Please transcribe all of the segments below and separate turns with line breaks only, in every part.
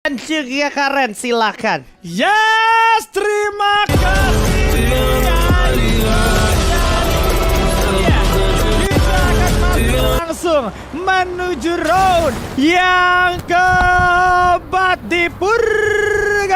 Juga Karen, silakan.
Yes, terima kasih. Kita akan masuk langsung menuju round yang keempat di Purgatory.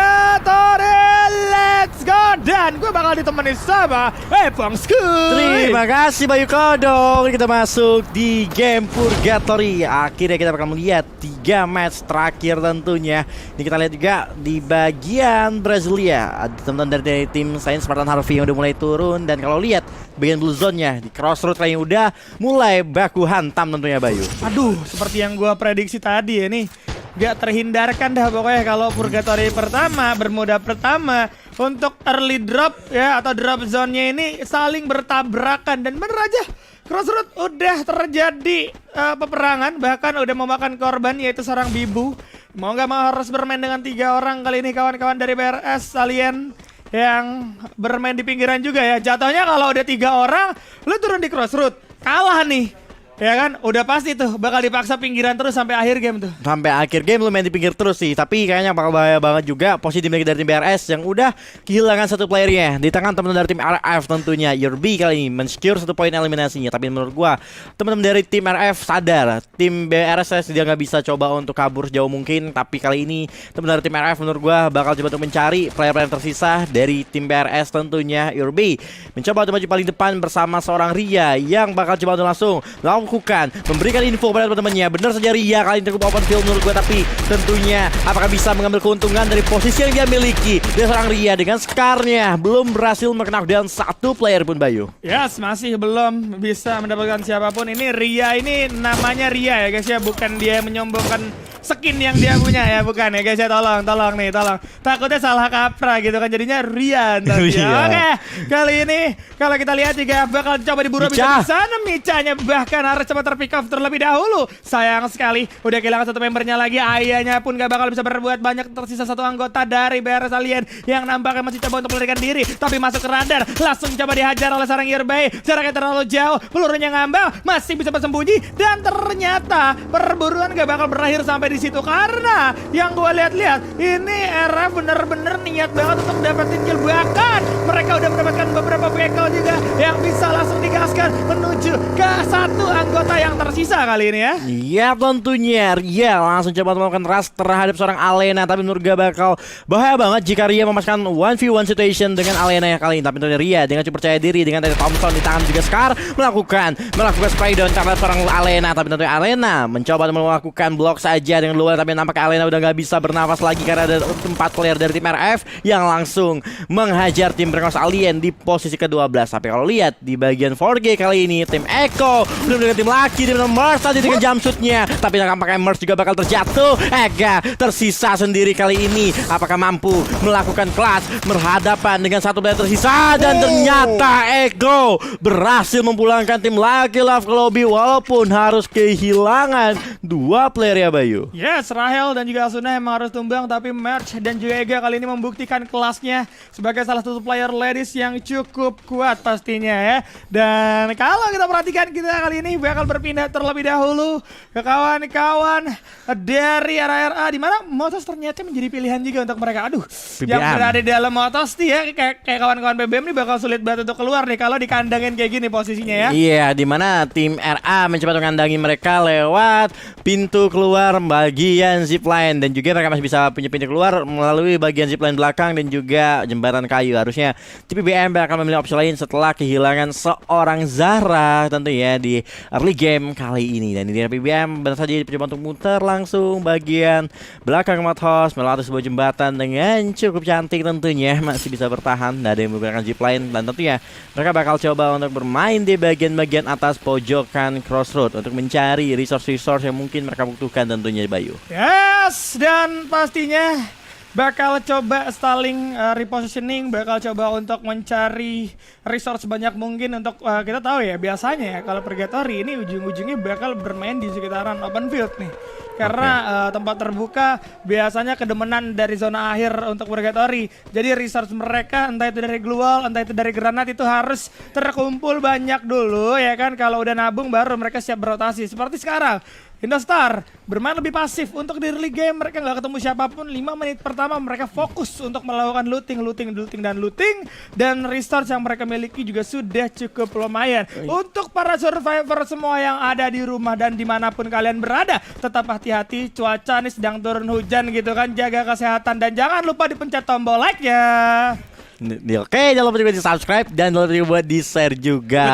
Let's go. Dan gue bakal ditemani sama Bang Skuy.
Terima kasih Bayu Kodong. Kita masuk di game Purgatory. Akhirnya kita bakal melihat 3 match terakhir tentunya. Ini kita lihat juga di bagian Brasilia. Ada teman-teman dari tim Saints Spartan Harvey yang udah mulai turun. Dan kalau lihat bagian blue zone-nya di Crossroad kayaknya udah mulai baku hantam tentunya Bayu.
Aduh, seperti yang gue prediksi tadi ya nih. Gak terhindarkan dah pokoknya kalau Purgatory pertama, bermuda pertama untuk early drop ya atau drop zone-nya ini saling bertabrakan. Dan bener aja Crossroad udah terjadi peperangan, bahkan udah memakan korban yaitu seorang Bibu. Mau gak mau harus bermain dengan 3 orang kali ini kawan-kawan dari BRS Alien yang bermain di pinggiran juga ya. Jatuhnya kalau udah 3 orang lu turun di Crossroad kalah nih. Ya kan, udah pasti tuh bakal dipaksa pinggiran terus sampai akhir game tuh.
Sampai akhir game lu main di pinggir terus sih. Tapi kayaknya bakal bahaya banget juga posisi dimiliki dari tim BRS yang udah kehilangan 1 playernya. Di tangan teman-teman dari tim RF tentunya Yerby kali ini men-secure 1 poin eliminasinya. Tapi menurut gua teman-teman dari tim RF sadar tim BRS dia nggak bisa coba untuk kabur sejauh mungkin. Tapi kali ini teman-teman dari tim RF menurut gua bakal coba untuk mencari player-player tersisa dari tim BRS tentunya. Yerby mencoba untuk maju paling depan bersama seorang Ria yang bakal coba untuk langsung memberikan info pada teman-temannya. Benar saja Ria kali ini cukup open field menurut gue, tapi tentunya apakah bisa mengambil keuntungan dari posisi yang dia miliki. Dan seorang Ria dengan Scar-nya belum berhasil knockdown 1 player pun Bayu.
Yes, masih belum bisa mendapatkan siapapun. Ini Ria ini namanya Ria ya guys ya, bukan dia menyombongkan skin yang dia punya ya, bukan ya guys ya. Tolong nih, tolong. Takutnya salah kaprah gitu kan, jadinya Rian. Oke, kali ini kalau kita lihat juga bakal coba diburu bisa di sana. Micanya bahkan harus coba terpick off terlebih dahulu. Sayang sekali udah kehilangan 1 membernya lagi. Ayahnya pun gak bakal bisa berbuat banyak. Tersisa 1 anggota dari BRS Alien yang nampaknya masih coba untuk melarikan diri, tapi masuk ke radar. Langsung coba dihajar oleh seorang Yerbay. Jaraknya terlalu jauh, pelurunya ngambang, masih bisa bersembunyi. Dan ternyata perburuan gak bakal berakhir sampai di situ, karena yang gue lihat-lihat ini RF bener-bener niat banget untuk dapetin kill. Bahkan mereka udah mendapatkan beberapa vehicle juga yang bisa langsung digaskan menuju ke 1 anggota yang tersisa kali ini ya.
Iya tentunya Ria langsung coba melakukan rush terhadap seorang Alena. Tapi menurut gue bakal bahaya banget jika Ria memasukkan 1v1 situation dengan Alena ya kali ini. Tapi tentunya Ria dengan cukup percaya diri dengan tadi Thompson di tangan juga Scar melakukan spray down terhadap seorang Alena. Tapi tentunya Alena mencoba melakukan block saja dengan luar. Tapi nampaknya Alena udah gak bisa bernafas lagi karena ada 4 player dari tim RF yang langsung menghajar tim BRS Alien di posisi ke-12. Tapi kalau lihat di bagian 4G kali ini tim Echo belum dengan tim laki di Merce tadi dengan jumpsuitnya. Tapi nampaknya Merce juga bakal terjatuh. Ega tersisa sendiri kali ini. Apakah mampu melakukan clutch berhadapan dengan 1 player tersisa. Dan ternyata Echo berhasil memulangkan tim laki Love ke lobby walaupun harus kehilangan 2 player ya Bayu.
Yes, Rahel dan juga Asuna emang harus tumbang. Tapi Merch dan juga Ega kali ini membuktikan kelasnya sebagai salah satu player ladies yang cukup kuat pastinya ya. Dan kalau kita perhatikan, kita kali ini bakal berpindah terlebih dahulu ke kawan-kawan dari RRA, di mana Motos ternyata menjadi pilihan juga untuk mereka. Aduh,
BBM.
yang berada di dalam Motos nih ya, kayak kawan-kawan BBM nih bakal sulit banget untuk keluar nih kalau dikandangin kayak gini posisinya ya.
Iya, di mana tim RA mencoba mengandangi mereka lewat pintu keluar bagian zipline, dan juga mereka masih bisa punya pintu keluar melalui bagian zipline belakang dan juga jembatan kayu. Harusnya tim BBM akan memilih opsi lain setelah kehilangan seorang Zara tentu ya di early game kali ini. Dan ini PBM benar saja dicoba untuk muter langsung bagian belakang Motos melewati sebuah jembatan dengan cukup cantik tentunya. Masih bisa bertahan, tidak ada yang menggunakan zipline. Dan tentunya mereka bakal coba untuk bermain di bagian-bagian atas pojokan Crossroad untuk mencari resource-resource yang mungkin mereka butuhkan tentunya Bayu.
Yes, dan pastinya bakal coba stalling repositioning, bakal coba untuk mencari resource sebanyak mungkin untuk kita tahu ya biasanya ya kalau Purgatory ini ujung-ujungnya bakal bermain di sekitaran open field nih. karena tempat terbuka biasanya kedemenan dari zona akhir untuk Purgatory. Jadi resource mereka entah itu dari glual, entah itu dari granat itu harus terkumpul banyak dulu ya kan. Kalau udah nabung baru mereka siap berotasi. Seperti sekarang Indostar bermain lebih pasif untuk di early game, mereka nggak ketemu siapapun. 5 menit pertama mereka fokus untuk melakukan looting dan resource yang mereka miliki juga sudah cukup lumayan. Untuk para survivor semua yang ada di rumah dan dimanapun kalian berada, tetap hati-hati, cuaca nih sedang turun hujan gitu kan, jaga kesehatan dan jangan lupa dipencet tombol like-nya.
Oke, jangan lupa juga di subscribe dan jangan lupa juga buat di share juga.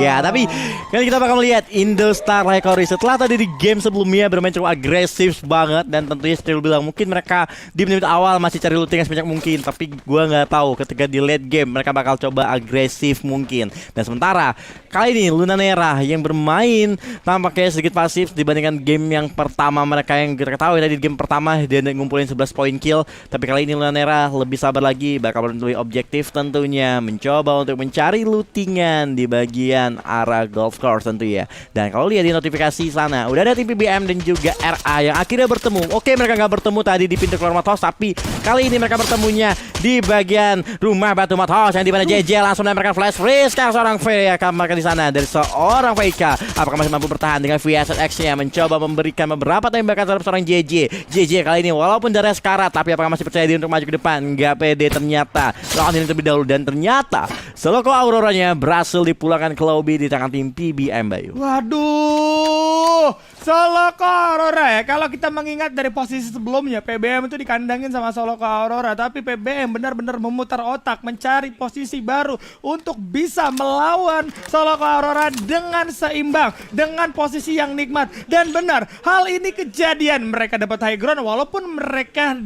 Ya, tapi kali kita bakal melihat Indostar Lycoris setelah tadi di game sebelumnya bermain cukup agresif banget dan tentunya seperti lu bilang mungkin mereka di menit awal masih cari looting yang sebanyak mungkin, tapi gua nggak tahu ketika di late game mereka bakal coba agresif mungkin. Dan sementara kali ini Lunanera yang bermain tampaknya sedikit pasif dibandingkan game yang pertama mereka yang kita tahu tadi di game pertama dia ngumpulin 11 poin kill, tapi kali ini Lunanera lebih sabar lagi, bakal menentukan objektif tentunya mencoba untuk mencari lootingan di bagian arah golf course tentunya. Dan kalau lihat di notifikasi sana udah ada tim PBM dan juga RA yang akhirnya bertemu. Oke, mereka nggak bertemu tadi di pintu keluar Mathos, tapi kali ini mereka bertemunya di bagian rumah batu Mathos yang dimana JJ langsung menembakkan flash freeze ke seorang VK mereka di sana dari seorang VK. Apakah masih mampu bertahan dengan VSX-nya mencoba memberikan beberapa tembakan terhadap seorang JJ. JJ kali ini walaupun darah sekarat, tapi apakah masih percaya diri untuk maju ke depan? Nggak pede ternyata. Lawan ini terlebih dahulu dan ternyata Seloko Auroranya berhasil dipulangkan ke lobby di tangan tim PBM Bayu.
Waduh, Seloko Aurora ya. Kalau kita mengingat dari posisi sebelumnya, PBM itu dikandangin sama Seloko Aurora, tapi PBM benar-benar memutar otak mencari posisi baru untuk bisa melawan Seloko Aurora dengan seimbang, dengan posisi yang nikmat. Dan benar, hal ini kejadian, mereka dapat high ground walaupun mereka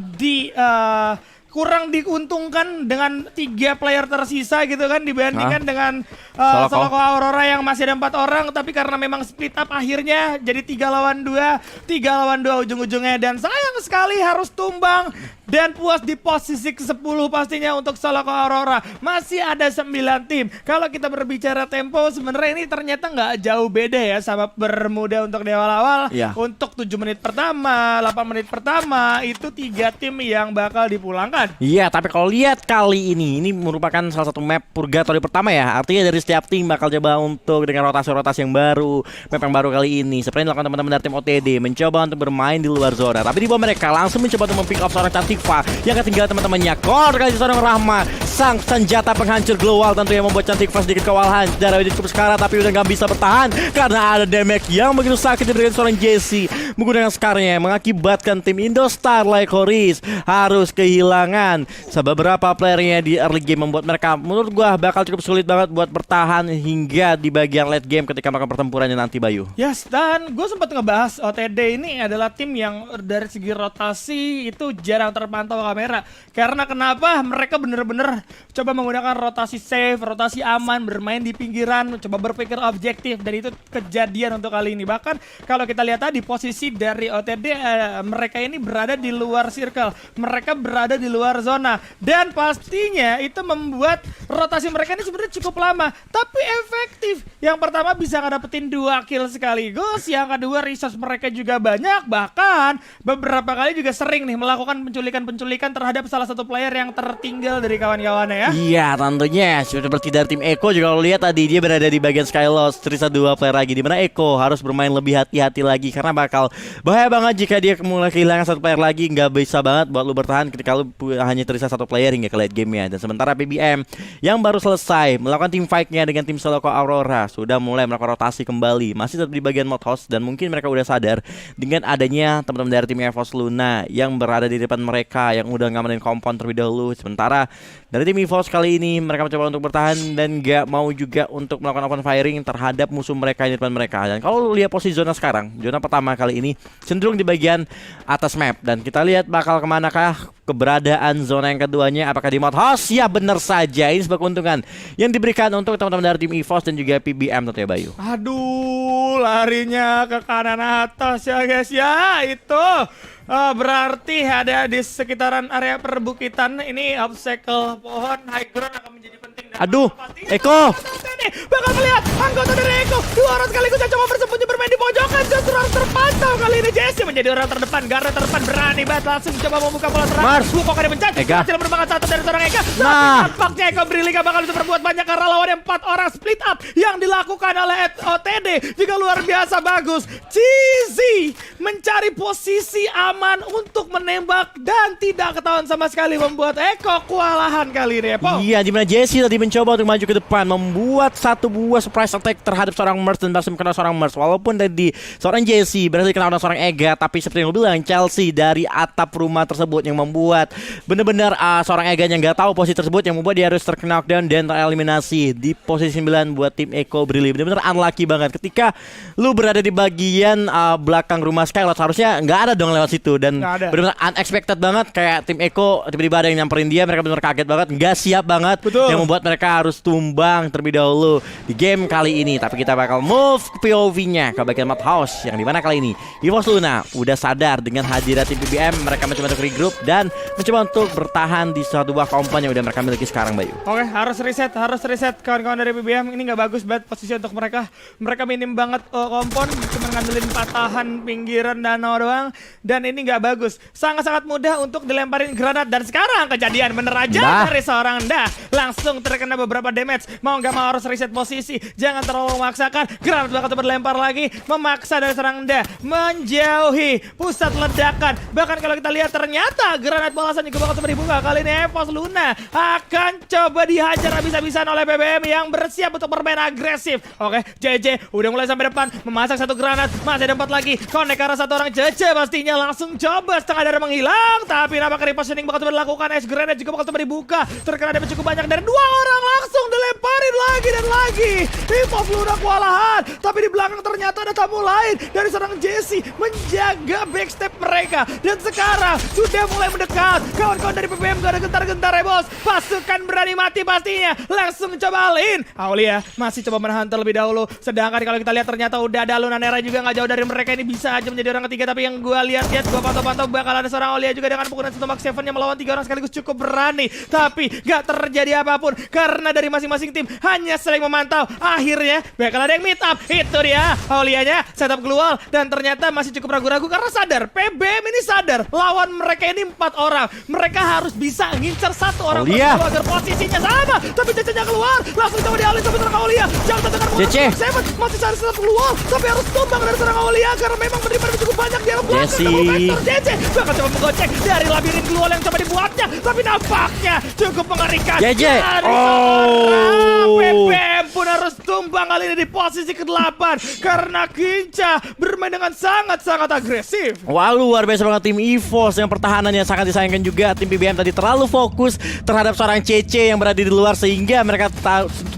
kurang diuntungkan dengan 3 player tersisa gitu kan dibandingkan dengan Seloko Aurora yang masih ada 4 orang, tapi karena memang split up akhirnya jadi 3 lawan 2 ujung-ujungnya, dan sayang sekali harus tumbang dan puas di posisi ke-10 pastinya untuk Seloko Aurora. Masih ada 9 tim. Kalau kita berbicara tempo sebenarnya ini ternyata nggak jauh beda ya sama Bermuda untuk di awal-awal. Untuk 7 menit pertama, 8 menit pertama itu 3 tim yang bakal dipulangkan.
Iya, tapi kalau lihat kali ini merupakan salah satu map Purgatory pertama ya. Artinya dari setiap tim bakal coba untuk dengan rotasi-rotasi yang baru, map yang baru kali ini. Seperti yang dilakukan teman-teman dari tim OTD, mencoba untuk bermain di luar zona. Tapi di bawah mereka langsung mencoba untuk mempick up seorang Cantikva yang ketinggalan teman-temannya. Kor kali seorang Rahma, sang senjata penghancur global tentu yang membuat Cantikva sedikit kewalahan. Darah cukup sekarat tapi udah nggak bisa bertahan karena ada damage yang begitu sakit diberikan seorang Jesse menggunakan skarnya, mengakibatkan tim Indostar Lycoris harus kehilangan beberapa playernya di early game, membuat mereka menurut gua bakal cukup sulit banget buat bertahan hingga di bagian late game ketika melakukan pertempurannya nanti Bayu.
Yes, dan gue sempat ngebahas OTD ini adalah tim yang dari segi rotasi itu jarang terpantau kamera. Karena kenapa? Mereka bener-bener coba menggunakan rotasi safe, rotasi aman, bermain di pinggiran, coba berpikir objektif, dan itu kejadian untuk kali ini. Bahkan kalau kita lihat tadi posisi dari OTD, mereka ini berada di luar circle, mereka berada di luar zona, dan pastinya itu membuat rotasi mereka ini sebenarnya cukup lama tapi efektif. Yang pertama bisa ngedapetin 2 kill sekaligus, yang kedua resource mereka juga banyak, bahkan beberapa kali juga sering nih melakukan penculikan terhadap salah satu player yang tertinggal dari kawan-kawannya ya.
Iya, tentunya seperti dari tim Eko juga kalau lihat tadi dia berada di bagian Skylost, tersisa 2 player lagi, dimana Eko harus bermain lebih hati-hati lagi karena bakal bahaya banget jika dia mulai kehilangan 1 player lagi. Nggak bisa banget buat lu bertahan ketika lu hanya tersisa 1 player hingga ke late game-nya. Dan sementara PBM yang baru selesai melakukan team fight-nya dengan tim Seloko Aurora sudah mulai melakukan rotasi kembali, masih tetap di bagian Mathos, dan mungkin mereka udah sadar dengan adanya teman-teman dari tim EVOS Luna yang berada di depan mereka yang udah ngamanin kompon terlebih dahulu. Sementara dari tim EVOS kali ini mereka mencoba untuk bertahan dan gak mau juga untuk melakukan open firing terhadap musuh mereka di depan mereka. Dan kalau lihat posisi zona sekarang, zona pertama kali ini cenderung di bagian atas map, dan kita lihat bakal kemanakah keberadaan zona yang keduanya. Apakah di Mathos? Ya benar saja, ini sebuah keuntungan yang diberikan untuk teman-teman dari tim EVOS dan juga PBM tentunya Bayu.
Aduh, larinya ke kanan atas ya guys ya. Itu berarti ada di sekitaran area perbukitan. Ini obstacle pohon high ground akan menjadi penting
Aduh, Eko.
Bakal melihat anggota dari Eko. Dua orang sekaligus yang coba bersembunyi bermain di pojokan. Justru harus terpantau kali ini. Jesse menjadi orang terdepan. Garda terdepan berani banget langsung coba membuka bola terang.
Mars.
Bukan ada mencari.
Ega.
Hasil merupakan satu dari seorang Eka. Tapi
Nah.
tampaknya Eko Brili gak bakal bisa berbuat banyak karena lawannya 4 orang split up yang dilakukan oleh OTD juga luar biasa bagus. Cheesy mencari posisi aman untuk menembak dan tidak ketahuan sama sekali membuat Eko kewalahan kali ini, Epo.
Iya, dimana Jesse tadi mencoba untuk maju ke depan, membuat satu buah surprise attack terhadap seorang Merz dan berhasil mengenal seorang Merz. Walaupun tadi seorang Jesse berhasil dikenal dengan seorang Ega, tapi seperti yang gue bilang, Chelsea dari atap rumah tersebut yang membuat benar-benar seorang Ega yang nggak tahu posisi tersebut, yang membuat dia harus terkena knockdown dan tereliminasi di posisi 9 buat tim Eko Brili. Benar-benar unlucky banget ketika lu berada di bagian belakang rumah Skylord, harusnya nggak ada dong lewat situ, dan
Nggak ada.
benar-benar unexpected banget. Kayak tim Eko tiba-tiba ada yang nyamperin dia, mereka benar-benar kaget banget, nggak siap banget.
Betul.
Yang membuat mereka harus tumbang terlebih dahulu di game kali ini. Tapi kita bakal move ke POV-nya ke bagian Madhouse, yang dimana kali ini EVOS Luna udah sadar dengan hadirat tim PBM. Mereka mencoba untuk regroup dan mencoba untuk bertahan di suatu buah kompan yang udah mereka miliki sekarang, Bayu.
Oke, harus reset kawan-kawan dari BBM. Ini nggak bagus banget posisi untuk mereka. Mereka minim banget kompon, cuma ngandelin patahan pinggiran danau doang. Dan ini nggak bagus. Sangat-sangat mudah untuk dilemparin granat. Dan sekarang kejadian bener aja dari seorang Dah. Langsung terkena beberapa damage. Mau nggak mau harus reset posisi. Jangan terlalu memaksakan. Granat bakal berlempar lagi. Memaksa dari seorang Dah menjauhi pusat ledakan. Bahkan kalau kita lihat ternyata granat balasan juga bakal dibuka. Kali ini EVOS Luna akan coba dihajar habis-habisan oleh BBM yang bersiap untuk bermain agresif. Oke, JJ udah mulai sampai depan, memasak satu granat, masih ada 4 lagi. Connect ke arah satu orang JJ pastinya langsung coba setengah darah menghilang, tapi nampaknya repositioning bakal coba dilakukan. Ice granat juga bakal coba dibuka. Terkena damage cukup banyak dari 2 orang, langsung dilemparin lagi dan lagi. EVOS Luna kewalahan, tapi di belakang ternyata ada tamu lain dari seorang Jesse menjaga backstep mereka. Dan sekarang sudah mulai mendekat. Kawan-kawan dari PBM gak ada gentar-gentar ya bos. Pasukan berani mati pastinya. Langsung coba all-in. Aulia masih coba menahan terlebih dahulu. Sedangkan kalau kita lihat ternyata udah ada Lunanera juga gak jauh dari mereka. Ini bisa aja menjadi orang ketiga. Tapi yang gue lihat-lihat, gue pantau-pantau bakal ada seorang Aulia juga dengan pukulan satu Max 7 yang melawan 3 orang sekaligus cukup berani. Tapi gak terjadi apapun karena dari masing-masing tim hanya saling memantau. Akhirnya bakal ada yang meet up. Itu dia Aulianya setup keluar. Dan ternyata masih cukup ragu-ragu karena sadar PBM ini sadar lawan mereka ini 4 orang. Mereka harus bisa ngincar satu orang
Aulia
agar posisinya sama. Tapi Cece-nya keluar, langsung coba dialih sama serang Aulia. Jangan terdengar
Cece
masih cari tetap keluar, tapi harus tumbang dari serang Aulia karena memang menerima cukup banyak di arah belakang. Vector Cece bakal coba menggocek dari labirin keluar yang coba dibuatnya, tapi nampaknya cukup mengerikan.
Cece,
PBM pun harus tumbang kali ini di posisi ke-8 karena Ginca bermain dengan sangat-sangat agresif.
Wah, luar biasa banget tim EVOS yang pertahanannya sangat disayangkan juga. Tim PBM tadi terlalu fokus terhadap seorang CC yang berada di luar sehingga mereka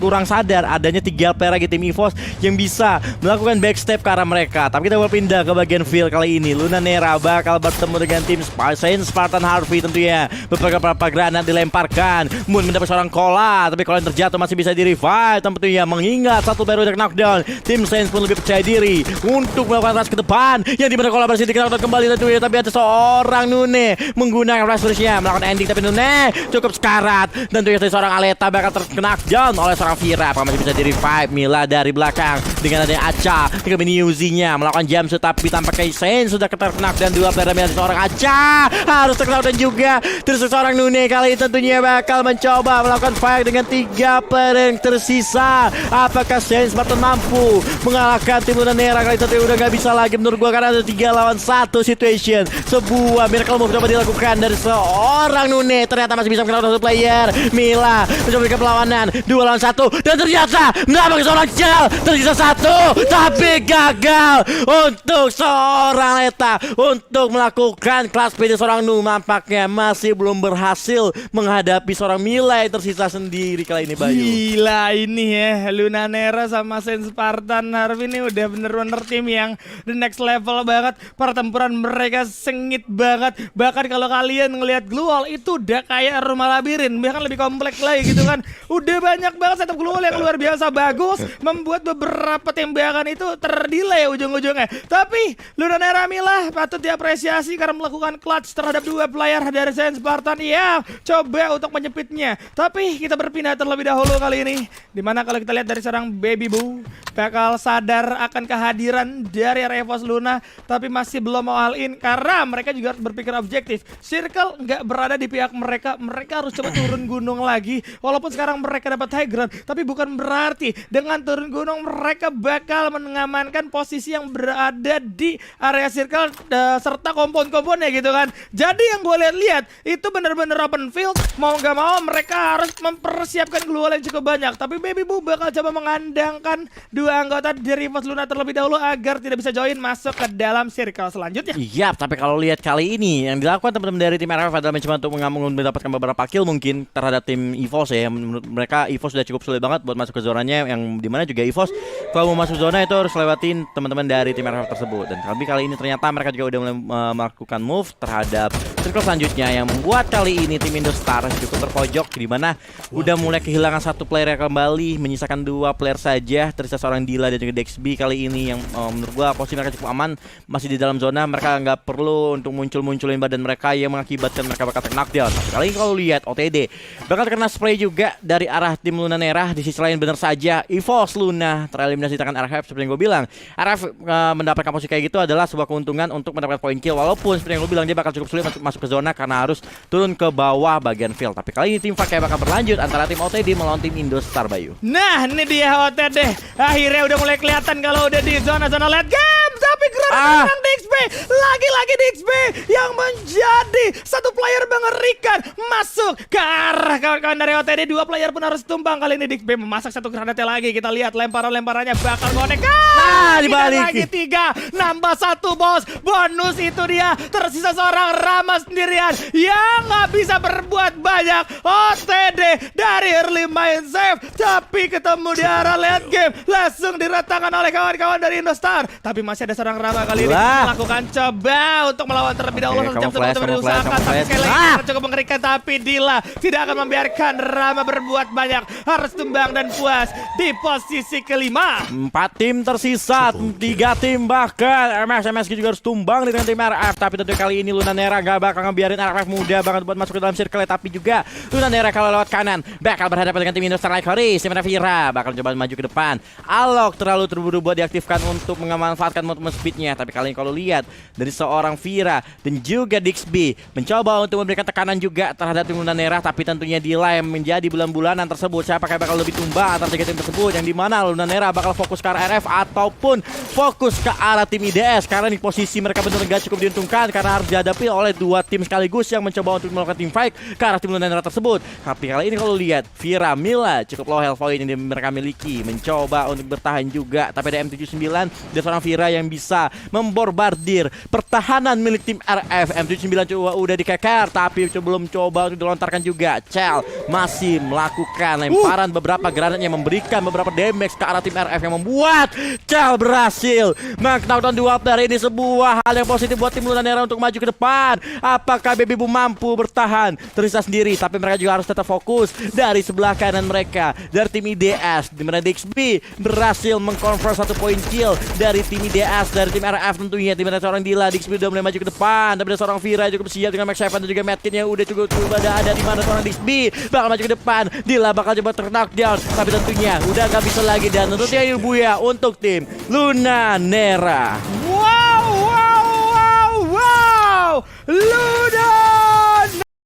kurang sadar adanya 3 player lagi tim EVOS yang bisa melakukan backstep ke arah mereka. Tapi kita mau pindah ke bagian field kali ini. Lunanera bakal bertemu dengan tim Saint Spartan Harvey tentunya. Beberapa granat dilemparkan. Moon mendapat seorang Kola, tapi Kola yang terjatuh masih bisa di-revive tentunya. Mengingat satu baru udah knockdown, tim Saints pun lebih percaya diri untuk melakukan rush ke depan. Yang dimana Kola berhasil di-knockdown kembali tentunya. Tapi ada seorang Nune menggunakan rush push-nya melakukan ending, tapi Nune cukup sekarat. Dan tentunya seorang Aleta bakal terkena down oleh seorang Vira. Apakah masih bisa di-revive? Mila dari belakang dengan adanya Aca dengan mini Uzi-nya melakukan jam shoot, tapi tampaknya Saints sudah terkena dan 2 player dari seorang Aca harus terkena dan juga terus seorang Nune kali ini tentunya bakal mencoba melakukan fight dengan 3 player yang tersisa. Apakah Saints mampu mengalahkan tim Lunanera kali ini? Udah gak bisa lagi menurut gua karena ada 3 lawan 1 situation. Sebuah miracle move coba dilakukan dari seorang Nune, ternyata masih bisa mengalahkan 1 player. Mila mencoba berikan perlawanan 2 lawan 1 dan ternyata mendapatkan seorang Cel, tersisa 1 tapi gagal untuk seorang Leta untuk melakukan kelas PD. Seorang Nu nampaknya masih belum berhasil menghadapi seorang Mila yang tersisa sendiri kali ini, Bayu.
Gila ini ya, nih Luna Nera sama Saint Spartan Harvey ini udah bener-bener tim yang the next level banget. Pertempuran mereka sengit banget. Bahkan kalau kalian ngelihat Glue Wall itu udah kayak rumah labirin, bahkan lebih kompleks lagi gitu kan. Udah banyak banget setup Glue Wall yang luar biasa bagus, membuat beberapa tembakan itu terdelay ujung-ujungnya. Tapi Luna Nera Mila patut diapresiasi karena melakukan clutch terhadap dua player dari Saint Spartan. Ya, coba untuk menyempitnya. Tapi kita berpindah terlebih dahulu kali ini, dimana kalau kita lihat dari seorang Baby Boo bakal sadar akan kehadiran dari Revos Luna, tapi masih belum mau all in karena mereka juga harus berpikir objektif. Circle nggak berada di pihak mereka, mereka harus coba turun gunung lagi. Walaupun sekarang mereka dapat high ground, tapi bukan berarti dengan turun gunung mereka bakal mengamankan posisi yang berada di area circle serta kompon-komponnya gitu kan. Jadi yang gue lihat itu bener-bener open field, mau nggak mau mereka harus mempersiapkan Glue Wall yang cukup banyak. Tapi Baby Boo bakal coba mengandangkan dua anggota dari Revos Luna terlebih dahulu agar tidak bisa join masuk ke dalam circle selanjutnya.
Iya, tapi kalau lihat kali ini yang dilakukan teman-teman dari tim RF adalah mencoba untuk mendapatkan beberapa kill mungkin terhadap tim EVOS ya. Menurut mereka EVOS sudah cukup sulit banget buat masuk ke zonanya, yang dimana juga EVOS kalau mau masuk zona itu harus lewatin teman-teman dari tim RF tersebut. Dan kali ini ternyata mereka juga udah mulai melakukan move terhadap circle selanjutnya yang membuat kali ini tim Indostar cukup terpojok, dimana udah mulai kehilangan satu player yang kembali, menyisakan dua player saja, tersisa seorang Dila dan juga Dexby kali ini yang menurut gua posisi mereka cukup aman, masih di dalam zona, mereka nggak perlu untuk munculin badan mereka yang mengakibatkan mereka bakal knockdown. Tapi kali ini kalau lihat OTD bakal terkena spray juga dari arah tim Luna Nera. Di sisi lain benar saja EVOS Luna tereliminasi tangan RF. Seperti yang gue bilang, RF mendapatkan posisi kayak gitu adalah sebuah keuntungan untuk mendapatkan poin kill, walaupun seperti yang gue bilang dia bakal cukup sulit untuk masuk ke zona karena harus turun ke bawah bagian field. Tapi kali ini tim fight kayak bakal berlanjut antara tim OTD melawan tim Indostar, Bayu.
Nah, ini dia OTD. Akhirnya udah mulai kelihatan kalau udah di zona-zona late game. Tapi gerak DXB, lagi-lagi DXB yang menjadi satu player mengerikan masuk ke arah kawan-kawan dari OTD. Dua player pun harus tumbang. Kali ini DXB memasak satu granatnya lagi. Kita lihat lemparannya bakal connect.
Dibalik
lagi 3, nambah 1 bos. Bonus itu dia. Tersisa seorang Rama sendirian yang nggak bisa berbuat banyak. OTD dari early main save, tapi ketemu di arah late game langsung diratakan oleh kawan-kawan dari Indostar. Tapi masih ada seorang Rama kali ini melakukan coba untuk melawan terlebih dahulu. Jam sebelum berusahakan, tapi sekali lagi cukup mengerikan. Tapi Dila tidak akan membiarkan Rama berbuat banyak, harus tumbang dan puas di posisi kelima.
4 tim tersisa, 3 tim bahkan MSG juga harus tumbang dengan tim RF. Tapi tentu kali ini Luna Nera gak bakal ngebiarin RF mudah banget buat masuk ke dalam circle. Tapi juga Luna Nera kalau lewat kanan bakal berhadapan dengan tim Indostar like Horis. Dimana Vira bakal coba maju ke depan. Alok terlalu terburu buat diaktifkan untuk memanfaatkan movement speednya. Tapi kali ini kalau lihat dari seorang Vira dan juga Dixby mencoba untuk memberikan tekanan juga terhadap tim Luna Nera. Tapi tentunya Dila yang menjadi bulan-bulanan tersebut, siapa yang bakal lebih tumbang antara tiga tim tersebut, yang dimana Luna Nera bakal fokus ke arah RF ataupun fokus ke arah tim IDS. Karena di posisi mereka benar-benar cukup diuntungkan karena harus dihadapi oleh dua tim sekaligus yang mencoba untuk melakukan tim fight ke arah tim Luna Nera tersebut. Tapi kali ini kalau lihat Vira Mila cukup low health point yang mereka miliki, mencoba untuk bertahan juga. Tapi ada M79 dan seorang Vira yang bisa memborbardir pertahanan milik tim RF. M79 coba udah dikeker, tapi belum coba untuk dilontarkan juga. Cel masih melakukan lemparan beberapa granat yang memberikan beberapa damage ke arah tim RF yang membuat Cel berhasil mengknackdown dua player. Ini sebuah hal yang positif buat tim Luna Nera untuk maju ke depan. Apakah Baby Boo mampu bertahan tersisa sendiri, tapi mereka juga harus tetap fokus dari sebelah kanan mereka dari tim IDS, di mana Dixby berhasil mengkonvert 1 poin kill dari tim IDS, dari tim RF tentunya. Di mana seorang Dila, Dixby udah mulai maju ke depan, tapi ada seorang Vira juga bersiap dengan Max 7 dan juga Madkit yang udah cukup ada di mana seorang Dixby bakal maju ke depan. Dila bakal coba knockdown, tapi tentunya udah gak bisa lagi, dan tentunya Ilbuya untuk tim Luna Nera.
Wow, Luna